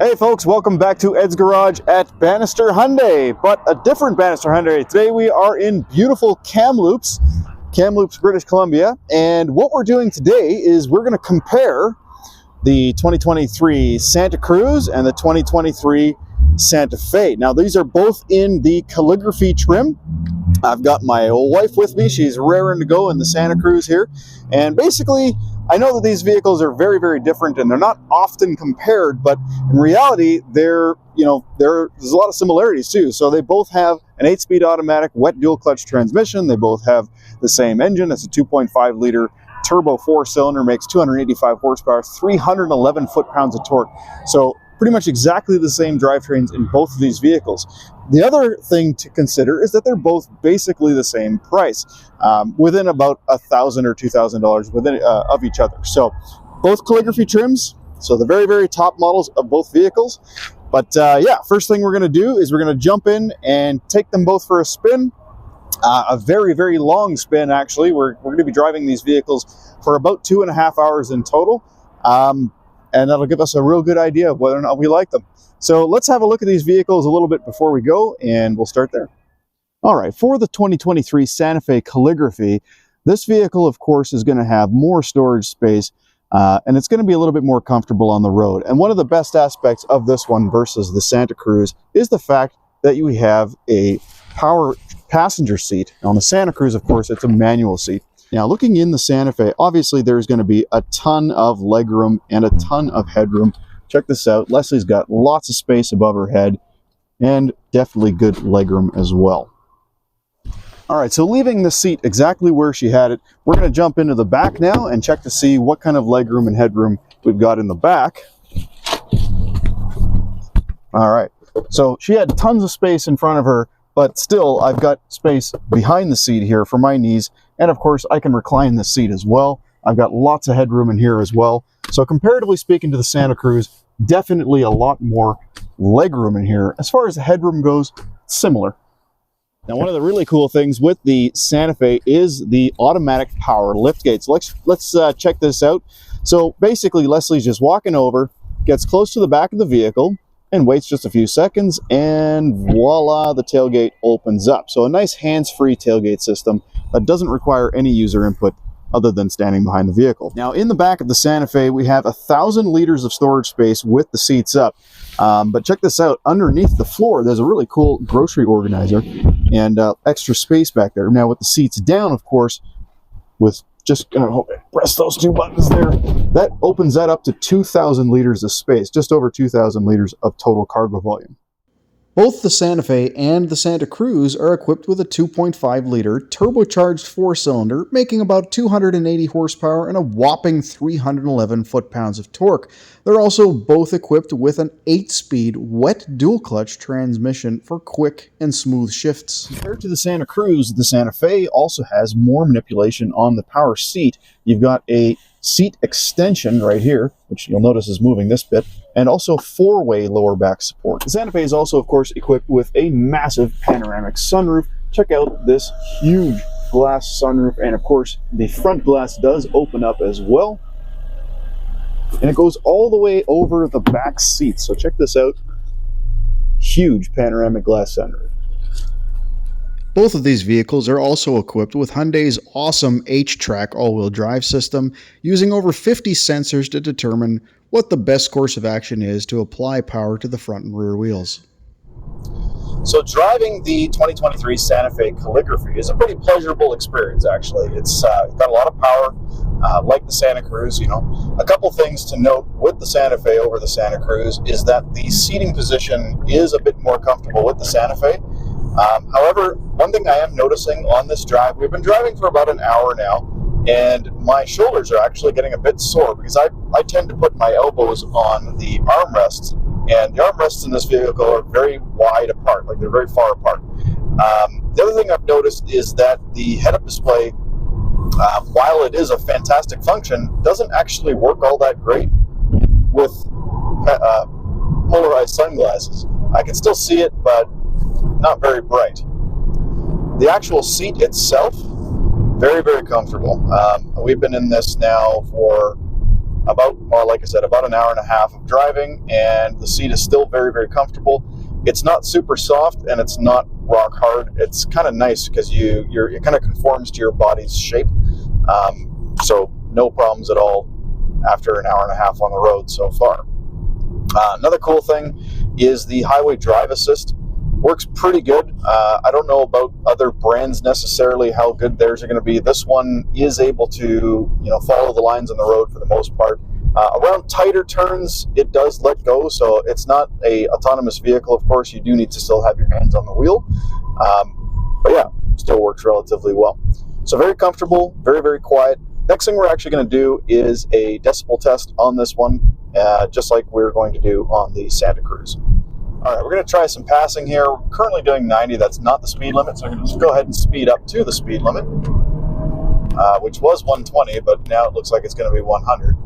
Hey folks, welcome back to Ed's Garage at Bannister Hyundai, but a different Bannister Hyundai. Today we are in beautiful Kamloops, British Columbia, and what we're doing today is we're going to compare the 2023 Santa Cruz and the 2023 Santa Fe. Now these are both in the calligraphy trim. I've got my old wife with me. She's raring to go in the Santa Cruz here, and basically I know that these vehicles are very, very different and they're not often compared, but in reality, there's a lot of similarities too. So they both have an 8-speed automatic wet dual clutch transmission. They both have the same engine. It's a 2.5 liter turbo 4-cylinder, makes 285 horsepower, 311 foot-pounds of torque. So pretty much exactly the same drivetrains in both of these vehicles. The other thing to consider is that they're both basically the same price, within about $1,000 or $2,000 within of each other. So both calligraphy trims, so the very, very top models of both vehicles. But yeah, first thing we're going to do is we're going to jump in and take them both for a spin. A very, very long spin, actually. We're going to be driving these vehicles for about 2.5 hours in total. And that'll give us a real good idea of whether or not we like them. So let's have a look at these vehicles a little bit before we go, and we'll start there. All right, for the 2023 Santa Fe calligraphy, this vehicle, of course, is going to have more storage space, and it's going to be a little bit more comfortable on the road. And one of the best aspects of this one versus the Santa Cruz is the fact that you have a power passenger seat. Now, on the Santa Cruz, of course, it's a manual seat. Now, looking in the Santa Fe, obviously there's going to be a ton of legroom and a ton of headroom. Check this out. Leslie's got lots of space above her head and definitely good legroom as well. All right, so leaving the seat exactly where she had it, we're going to jump into the back now and check to see what kind of legroom and headroom we've got in the back. All right, so she had tons of space in front of her, but still I've got space behind the seat here for my knees. And of course, I can recline the seat as well. I've got lots of headroom in here as well. So comparatively speaking to the Santa Cruz, definitely a lot more legroom in here. As far as the headroom goes, similar. Now, one of the really cool things with the Santa Fe is the automatic power liftgate. So let's check this out. So basically, Leslie's just walking over, gets close to the back of the vehicle, and waits just a few seconds, and voila, the tailgate opens up. So a nice hands-free tailgate system that doesn't require any user input other than standing behind the vehicle. Now, in the back of the Santa Fe, we have 1,000 liters of storage space with the seats up. But check this out. Underneath the floor, there's a really cool grocery organizer and extra space back there. Now, with the seats down, of course, with just press those two buttons there, that opens that up to 2,000 liters of space, just over 2,000 liters of total cargo volume. Both the Santa Fe and the Santa Cruz are equipped with a 2.5 liter turbocharged 4-cylinder, making about 280 horsepower and a whopping 311 foot-pounds of torque. They're also both equipped with an 8-speed wet dual clutch transmission for quick and smooth shifts. Compared to the Santa Cruz, the Santa Fe also has more manipulation on the power seat. You've got a seat extension right here, which you'll notice is moving this bit, and also 4-way lower back support. The Santa Fe is also, of course, equipped with a massive panoramic sunroof. Check out this huge glass sunroof, and of course, the front glass does open up as well. And it goes all the way over the back seat. So check this out. Huge panoramic glass sunroof. Both of these vehicles are also equipped with Hyundai's awesome H-Track all-wheel drive system, using over 50 sensors to determine what the best course of action is to apply power to the front and rear wheels. So driving the 2023 Santa Fe calligraphy is a pretty pleasurable experience, actually. It's got a lot of power, like the Santa Cruz. A couple things to note with the Santa Fe over the Santa Cruz is that the seating position is a bit more comfortable with the Santa Fe. However, one thing I am noticing on this drive, we've been driving for about an hour now, and my shoulders are actually getting a bit sore because I tend to put my elbows on the armrests, and the armrests in this vehicle are very wide apart, like they're very far apart. The other thing I've noticed is that the head-up display, while it is a fantastic function, doesn't actually work all that great with polarized sunglasses. I can still see it, but not very bright. The actual seat itself, very, very comfortable. We've been in this now for about like I said, about an hour and a half of driving, and the seat is still very, very comfortable. It's not super soft, and it's not rock hard. It's kind of nice because it kind of conforms to your body's shape. So no problems at all after an hour and a half on the road so far. Another cool thing is the highway drive assist. Works pretty good. I don't know about other brands necessarily how good theirs are going to be. This one is able to, follow the lines on the road for the most part. Around tighter turns, it does let go, so it's not a autonomous vehicle. Of course, you do need to still have your hands on the wheel. But yeah, still works relatively well. So very comfortable, very, very quiet. Next thing we're actually going to do is a decibel test on this one, just like we're going to do on the Santa Cruz. All right, we're going to try some passing here. We're currently doing 90. That's not the speed limit, so I'm going to just go ahead and speed up to the speed limit, which was 120, but now it looks like it's going to be 100.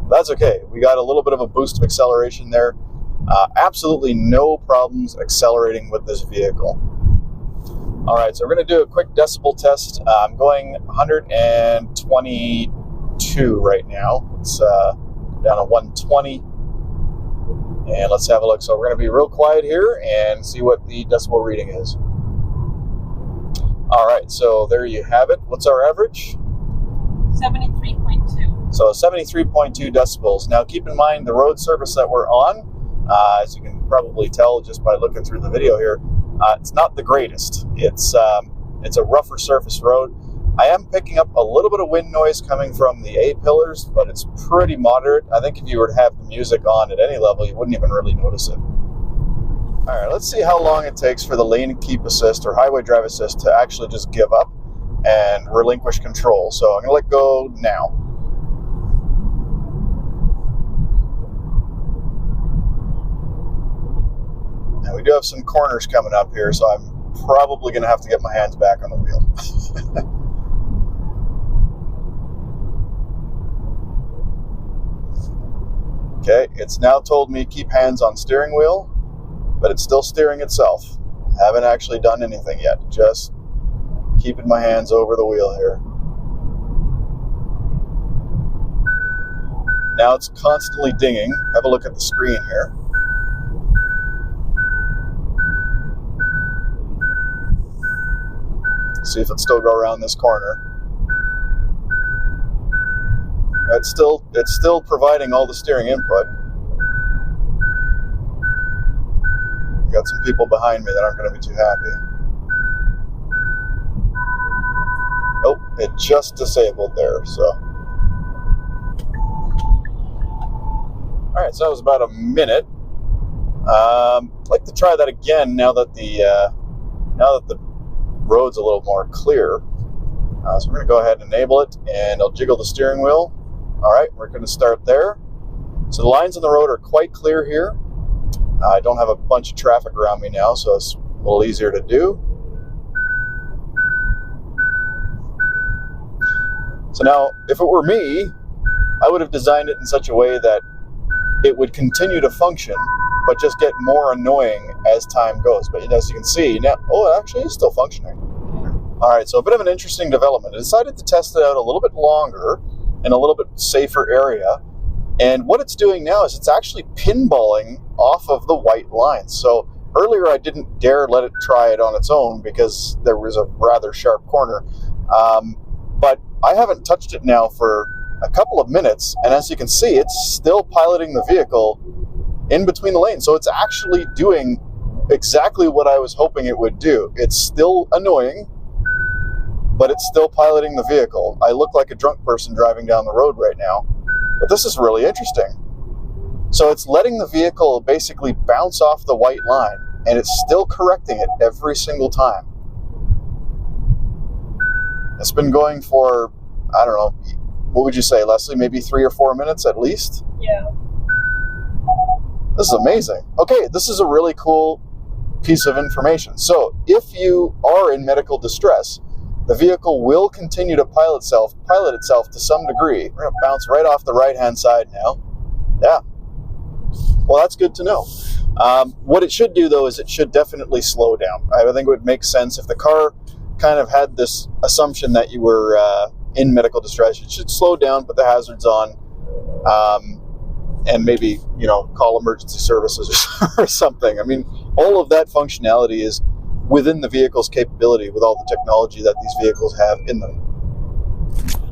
That's okay. We got a little bit of a boost of acceleration there. Absolutely no problems accelerating with this vehicle. All right, so we're going to do a quick decibel test. I'm going 122 right now. It's down to 120. And let's have a look. So we're going to be real quiet here and see what the decibel reading is. All right, so there you have it. What's our average? 73.2. So 73.2 decibels. Now keep in mind the road surface that we're on, as you can probably tell just by looking through the video here, it's not the greatest. It's a rougher surface road. I am picking up a little bit of wind noise coming from the A-pillars, but it's pretty moderate. I think if you were to have the music on at any level, you wouldn't even really notice it. All right, let's see how long it takes for the lane keep assist or highway drive assist to actually just give up and relinquish control. So I'm going to let go now. And we do have some corners coming up here, so I'm probably going to have to get my hands back on the wheel. Okay, it's now told me keep hands on steering wheel, but it's still steering itself. Haven't actually done anything yet, just keeping my hands over the wheel here. Now it's constantly dinging. Have a look at the screen here. See if it'll still go around this corner. It's still providing all the steering input. Got some people behind me that aren't going to be too happy. Nope, it just disabled there, so. All right, so that was about a minute. I'd like to try that again now that the road's a little more clear. So we're going to go ahead and enable it, and I'll jiggle the steering wheel. All right, we're going to start there. So the lines on the road are quite clear here. I don't have a bunch of traffic around me now, so it's a little easier to do. So now, if it were me, I would have designed it in such a way that it would continue to function, but just get more annoying as time goes. But as you can see, now, oh, it actually is still functioning. All right, so a bit of an interesting development. I decided to test it out a little bit longer in a little bit safer area. And what it's doing now is it's actually pinballing off of the white lines. So earlier I didn't dare let it try it on its own because there was a rather sharp corner. But I haven't touched it now for a couple of minutes. And as you can see, it's still piloting the vehicle in between the lanes. So it's actually doing exactly what I was hoping it would do. It's still annoying, but it's still piloting the vehicle. I look like a drunk person driving down the road right now, but this is really interesting. So it's letting the vehicle basically bounce off the white line, and it's still correcting it every single time. It's been going for, I don't know, what would you say, Leslie? Maybe 3 or 4 minutes at least? Yeah. This is amazing. Okay, this is a really cool piece of information. So if you are in medical distress, the vehicle will continue to pilot itself to some degree. We're going to bounce right off the right-hand side now. Yeah. Well, that's good to know. What it should do, though, is it should definitely slow down. I think it would make sense if the car kind of had this assumption that you were in medical distress. It should slow down, put the hazards on, and maybe, you know, call emergency services or something. I mean, all of that functionality is within the vehicle's capability with all the technology that these vehicles have in them.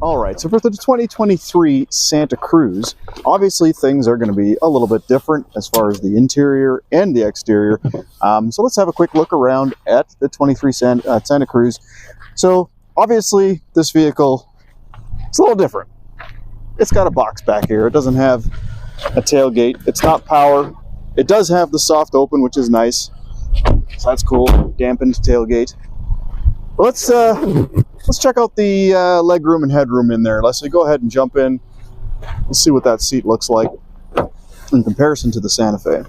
All right, so for the 2023 Santa Cruz, obviously things are going to be a little bit different as far as the interior and the exterior. So let's have a quick look around at the 23 Santa Cruz. So obviously this vehicle, it's a little different. It's got a box back here. It doesn't have a tailgate. It's not power. It does have the soft open, which is nice. So that's cool. Dampened tailgate. But let's check out the legroom and headroom in there. Leslie, go ahead and jump in. Let's see what that seat looks like in comparison to the Santa Fe.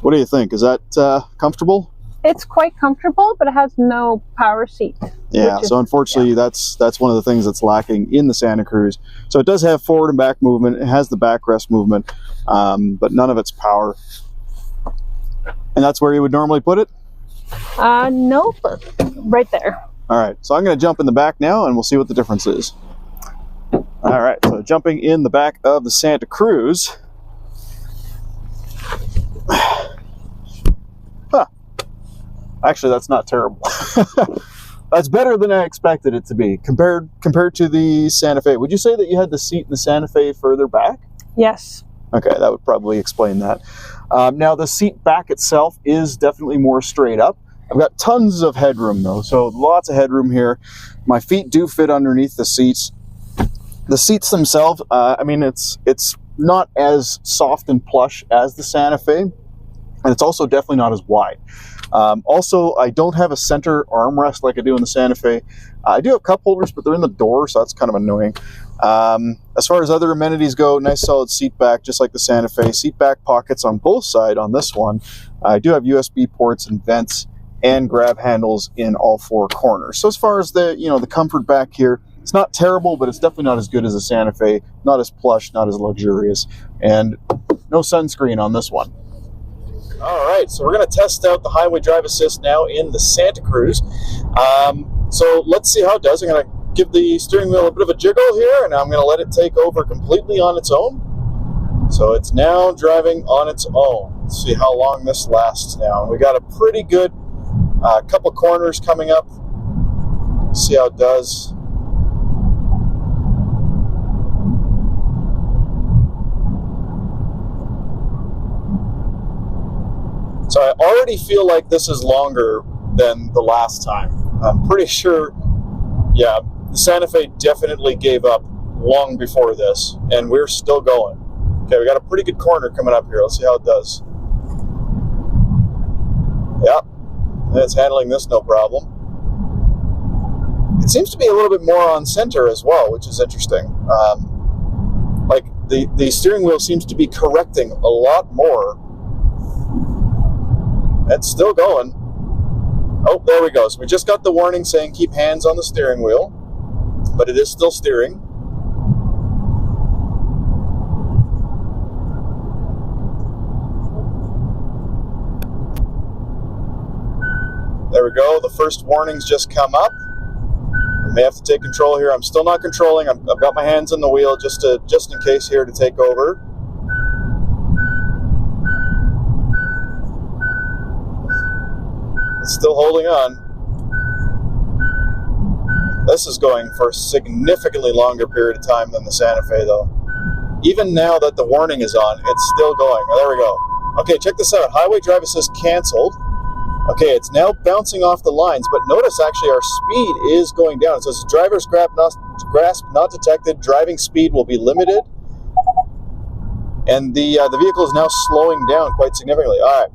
What do you think? Is that comfortable? It's quite comfortable, but it has no power seat. Yeah, so unfortunately, that's one of the things that's lacking in the Santa Cruz. So it does have forward and back movement. It has the backrest movement, but none of its power. And that's where you would normally put it? No, but right there. All right, so I'm going to jump in the back now, and we'll see what the difference is. All right, so jumping in the back of the Santa Cruz. Huh. Actually, that's not terrible. That's better than I expected it to be compared to the Santa Fe. Would you say that you had the seat in the Santa Fe further back? Yes. Okay, that would probably explain that. Now, the seat back itself is definitely more straight up. I've got tons of headroom, though, so lots of headroom here. My feet do fit underneath the seats. The seats themselves, I mean, it's not as soft and plush as the Santa Fe, and it's also definitely not as wide. Also, I don't have a center armrest like I do in the Santa Fe. I do have cup holders, but they're in the door, so that's kind of annoying. As far as other amenities go, nice solid seat back, just like the Santa Fe. Seat back pockets on both sides on this one. I do have USB ports and vents and grab handles in all four corners. So as far as the comfort back here, it's not terrible, but it's definitely not as good as the Santa Fe. Not as plush, not as luxurious, and no sunscreen on this one. All right, so we're going to test out the highway drive assist now in the Santa Cruz. So let's see how it does. I'm going to give the steering wheel a bit of a jiggle here, and I'm going to let it take over completely on its own. So it's now driving on its own. Let's see how long this lasts now. We got a pretty good couple corners coming up. Let's see how it does. So I already feel like this is longer than the last time. I'm pretty sure, yeah, the Santa Fe definitely gave up long before this, and we're still going. Okay, we got a pretty good corner coming up here. Let's see how it does. Yeah, it's handling this no problem. It seems to be a little bit more on center as well, which is interesting. Like the steering wheel seems to be correcting a lot more. It's still going. Oh, there we go. So we just got the warning saying keep hands on the steering wheel, but it is still steering. There we go. The first warning's just come up. I may have to take control here. I'm still not controlling. I've got my hands on the wheel just in case here to take over. It's still holding on. This is going for a significantly longer period of time than the Santa Fe, though. Even now that the warning is on, it's still going. Oh, there we go. Okay, check this out. Highway drive assist canceled. Okay, it's now bouncing off the lines, but notice actually our speed is going down. It says driver's grasp not detected. Driving speed will be limited. And the vehicle is now slowing down quite significantly. All right.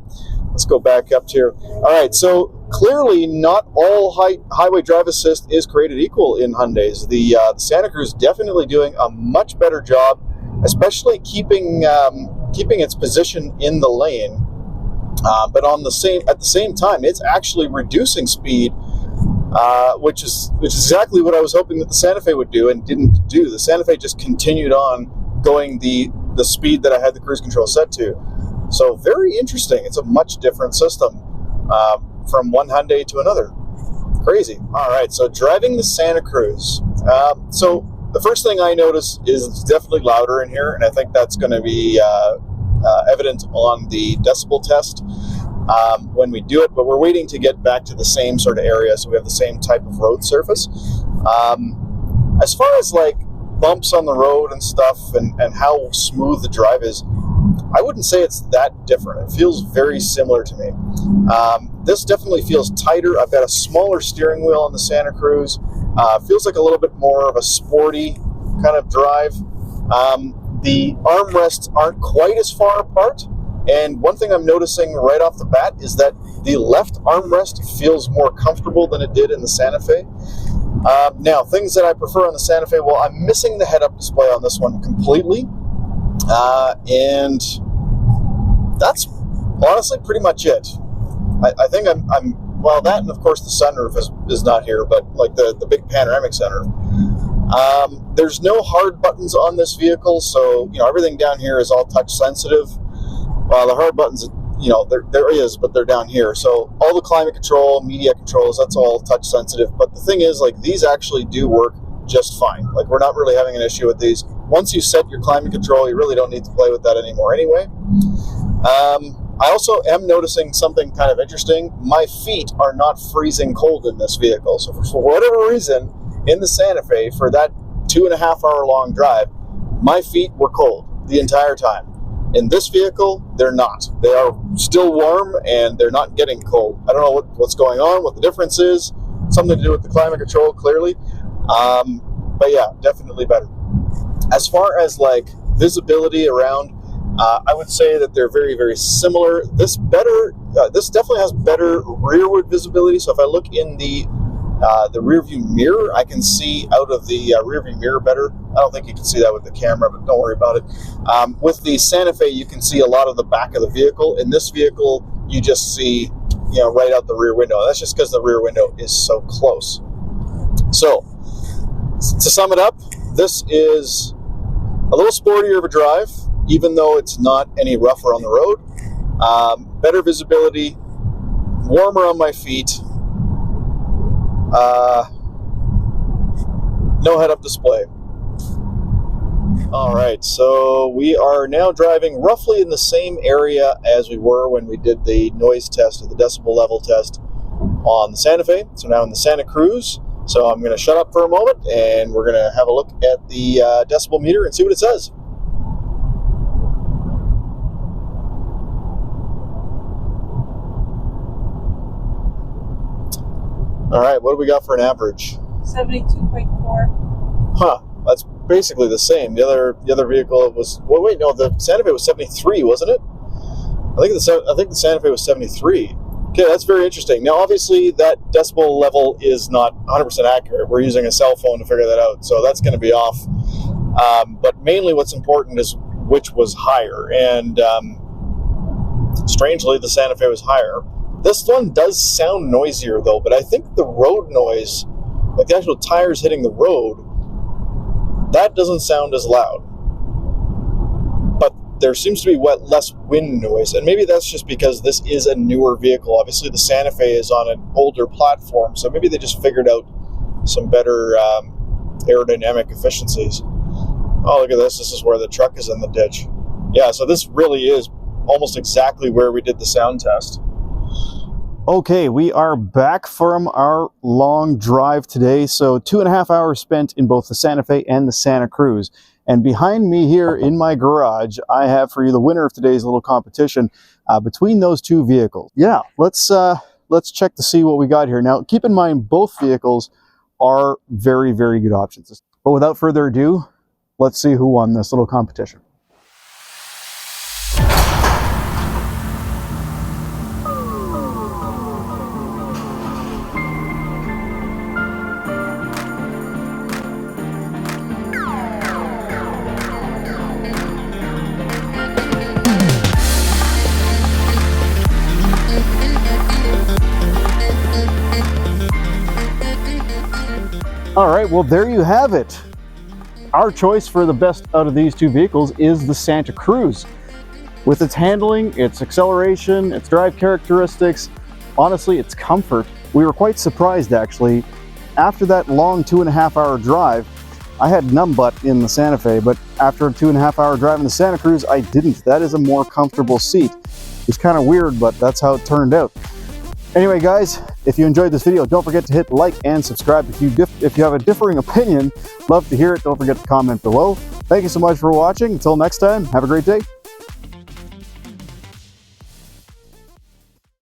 Let's go back up here. All right, so clearly not all highway drive assist is created equal in Hyundais. The Santa Cruz definitely doing a much better job, especially keeping its position in the lane. But at the same time, it's actually reducing speed, which is exactly what I was hoping that the Santa Fe would do and didn't do. The Santa Fe just continued on going the speed that I had the cruise control set to. So very interesting. It's a much different system from one Hyundai to another. Crazy. All right, so driving the Santa Cruz. So the first thing I notice is it's definitely louder in here, and I think that's going to be evident on the decibel test when we do it, but we're waiting to get back to the same sort of area, so we have the same type of road surface. As far as like bumps on the road and stuff and how smooth the drive is, I wouldn't say it's that different. It feels very similar to me. This definitely feels tighter. I've got a smaller steering wheel on the Santa Cruz. Feels like a little bit more of a sporty kind of drive. The armrests aren't quite as far apart. And one thing I'm noticing right off the bat is that the left armrest feels more comfortable than it did in the Santa Fe. Now, things that I prefer on the Santa Fe, well, I'm missing the head-up display on this one completely. And that's honestly pretty much it. I think I'm well, that and of course the sunroof is not here, but like the big panoramic sunroof. There's no hard buttons on this vehicle, so everything down here is all touch sensitive. The hard buttons, there is, but they're down here. So all the climate control, media controls, that's all touch sensitive. But the thing is, like, these actually do work just fine. Like, we're not really having an issue with these. Once you set your climate control, you really don't need to play with that anymore anyway. I also am noticing something kind of interesting. My feet are not freezing cold in this vehicle. So for whatever reason, in the Santa Fe, for that 2.5 hour long drive, my feet were cold the entire time. In this vehicle, they're not. They are still warm and they're not getting cold. I don't know what's going on, what the difference is. Something to do with the climate control, clearly. But yeah, definitely better. As far as like visibility around, I would say that they're very, very similar. This definitely has better rearward visibility. So if I look in the rear view mirror, I can see out of the rear view mirror better. I don't think you can see that with the camera, but don't worry about it. With the Santa Fe, you can see a lot of the back of the vehicle. In this vehicle, you just see, right out the rear window. That's just because the rear window is so close. So, to sum it up, this is a little sportier of a drive, even though it's not any rougher on the road. Better visibility, warmer on my feet. No head-up display. All right, so we are now driving roughly in the same area as we were when we did the noise test or the decibel level test on the Santa Fe. So now in the Santa Cruz. So I'm going to shut up for a moment and we're going to have a look at the decibel meter and see what it says. All right, what do we got for an average? 72.4. Huh, that's basically the same. The other vehicle was, well, wait, no, the Santa Fe was 73, wasn't it? I think the Santa Fe was 73. Okay, that's very interesting. Now, obviously, that decibel level is not 100% accurate. We're using a cell phone to figure that out, so that's going to be off. But mainly what's important is which was higher, and strangely, the Santa Fe was higher. This one does sound noisier, though, but I think the road noise, like the actual tires hitting the road, that doesn't sound as loud. But there seems to be less wind noise, and maybe that's just because this is a newer vehicle. Obviously, the Santa Fe is on an older platform, so maybe they just figured out some better aerodynamic efficiencies. Oh, look at this. This is where the truck is in the ditch. Yeah, so this really is almost exactly where we did the sound test. Okay, we are back from our long drive today. So 2.5 hours spent in both the Santa Fe and the Santa Cruz. And behind me here in my garage, I have for you the winner of today's little competition between those two vehicles. Yeah, let's check to see what we got here. Now, keep in mind, both vehicles are very, very good options. But without further ado, let's see who won this little competition. All right, well, there you have it. Our choice for the best out of these two vehicles is the Santa Cruz. With its handling, its acceleration, its drive characteristics, honestly, its comfort, we were quite surprised actually. After that long 2.5-hour drive, I had numb butt in the Santa Fe, but after a 2.5-hour drive in the Santa Cruz, I didn't. That is a more comfortable seat. It's kind of weird, but that's how it turned out. Anyway, guys, if you enjoyed this video, don't forget to hit like and subscribe. If you have a differing opinion, love to hear it. Don't forget to comment below. Thank you so much for watching. Until next time, have a great day.